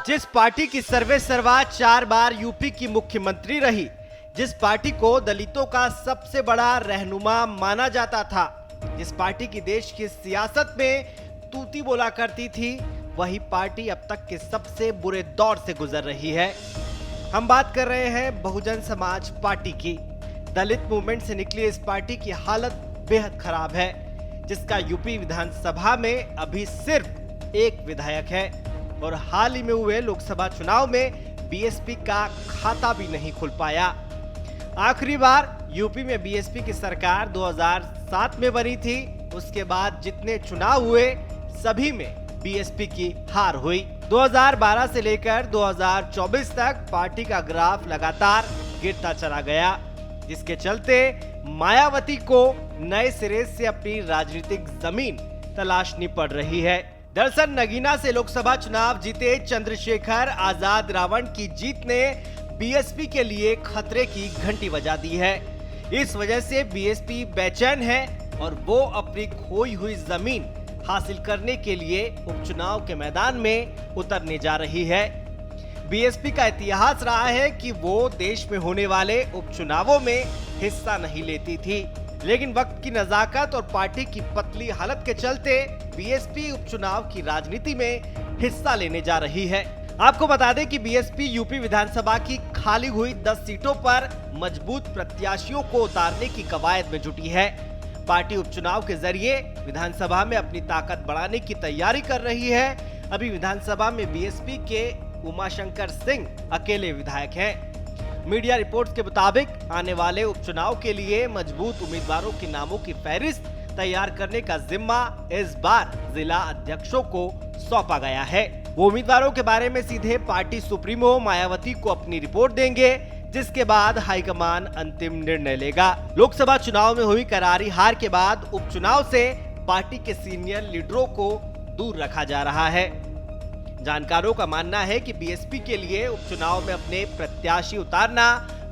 जिस पार्टी की सर्वे सर्वा 4 बार यूपी की मुख्यमंत्री रही, जिस पार्टी को दलितों का सबसे बड़ा रहनुमा माना जाता था, जिस पार्टी की देश की सियासत में तूती बोला करती थी, वही पार्टी अब तक के सबसे बुरे दौर से गुजर रही है। हम बात कर रहे हैं बहुजन समाज पार्टी की। दलित मूवमेंट से निकली इस पार्टी की हालत बेहद खराब है, जिसका यूपी विधानसभा में अभी सिर्फ एक विधायक है और हाल ही में हुए लोकसभा चुनाव में बीएसपी का खाता भी नहीं खुल पाया। आखिरी बार यूपी में बीएसपी की सरकार 2007 में बनी थी। उसके बाद जितने चुनाव हुए सभी में बीएसपी की हार हुई। 2012 से लेकर 2024 तक पार्टी का ग्राफ लगातार गिरता चला गया, जिसके चलते मायावती को नए सिरे से अपनी राजनीतिक जमीन तलाशनी पड़ रही है। दरअसल नगीना से लोकसभा चुनाव जीते चंद्रशेखर आजाद रावण की जीत ने बीएसपी के लिए खतरे की घंटी बजा दी है। इस वजह से बीएसपी बेचैन है और वो अपनी खोई हुई जमीन हासिल करने के लिए उपचुनाव के मैदान में उतरने जा रही है। बीएसपी का इतिहास रहा है कि वो देश में होने वाले उपचुनावों में हिस्सा नहीं लेती थी, लेकिन वक्त की नजाकत और पार्टी की पतली हालत के चलते बीएसपी उपचुनाव की राजनीति में हिस्सा लेने जा रही है। आपको बता दें कि बीएसपी यूपी विधानसभा की खाली हुई 10 सीटों पर मजबूत प्रत्याशियों को उतारने की कवायद में जुटी है। पार्टी उपचुनाव के जरिए विधानसभा में अपनी ताकत बढ़ाने की तैयारी कर रही है। अभी विधानसभा में बीएसपी के उमाशंकर सिंह अकेले विधायक हैं। मीडिया रिपोर्ट्स के मुताबिक आने वाले उपचुनाव के लिए मजबूत उम्मीदवारों के नामों की फहरिस्त तैयार करने का जिम्मा इस बार जिला अध्यक्षों को सौंपा गया है। वो उम्मीदवारों के बारे में सीधे पार्टी सुप्रीमो मायावती को अपनी रिपोर्ट देंगे, जिसके बाद हाईकमान अंतिम निर्णय लेगा। लोकसभा चुनाव में हुई करारी हार के बाद उपचुनाव से पार्टी के सीनियर लीडरों को दूर रखा जा रहा है। जानकारों का मानना है कि बीएसपी के लिए उपचुनाव में अपने प्रत्याशी उतारना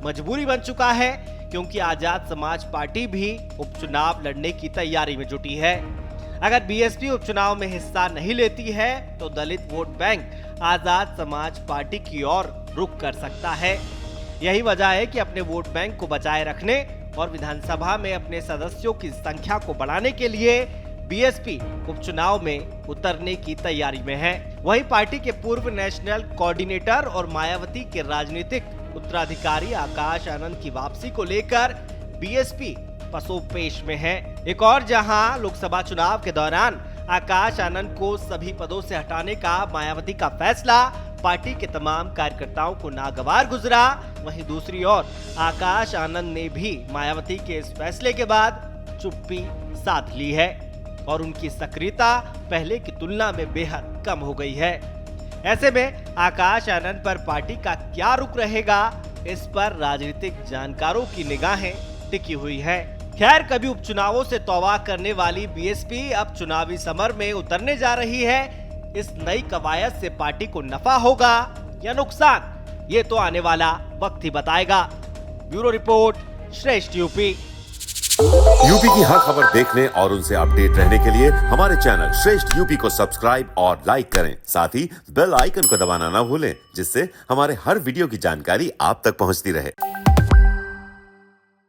मजबूरी बन चुका है, क्योंकि आजाद समाज पार्टी भी उपचुनाव लड़ने की तैयारी में जुटी है। अगर बीएसपी उपचुनाव में हिस्सा नहीं लेती है तो दलित vote bank Azad Samaj party की ओर रुख कर सकता है। यही वजह है कि अपने वोट बैंक को बचाए रखने और विधानसभा में अपने सदस्यों की संख्या को बढ़ाने के लिए बीएसपी उपचुनाव में उतरने की तैयारी में है। वहीं पार्टी के पूर्व नेशनल कोऑर्डिनेटर और मायावती के राजनीतिक उत्तराधिकारी आकाश आनंद की वापसी को लेकर बीएसपी पसोपेश में है। एक और जहां लोकसभा चुनाव के दौरान आकाश आनंद को सभी पदों से हटाने का मायावती का फैसला पार्टी के तमाम कार्यकर्ताओं को नागवार गुजरा, वहीं दूसरी ओर आकाश आनंद ने भी मायावती के इस फैसले के बाद चुप्पी साध ली है और उनकी सक्रियता पहले की तुलना में बेहद कम हो गई है। ऐसे में आकाश आनंद पर पार्टी का क्या रुख रहेगा, इस पर राजनीतिक जानकारों की निगाहें टिकी हुई है। खैर, कभी उपचुनावों से तौबा करने वाली बीएसपी अब चुनावी समर में उतरने जा रही है। इस नई कवायद से पार्टी को नफा होगा या नुकसान, ये तो आने वाला वक्त ही बताएगा। ब्यूरो रिपोर्ट, श्रेष्ठ यूपी। यूपी की हर खबर देखने और उनसे अपडेट रहने के लिए हमारे चैनल श्रेष्ठ यूपी को सब्सक्राइब और लाइक करें। साथ ही बेल आइकन को दबाना ना भूलें, जिससे हमारे हर वीडियो की जानकारी आप तक पहुंचती रहे।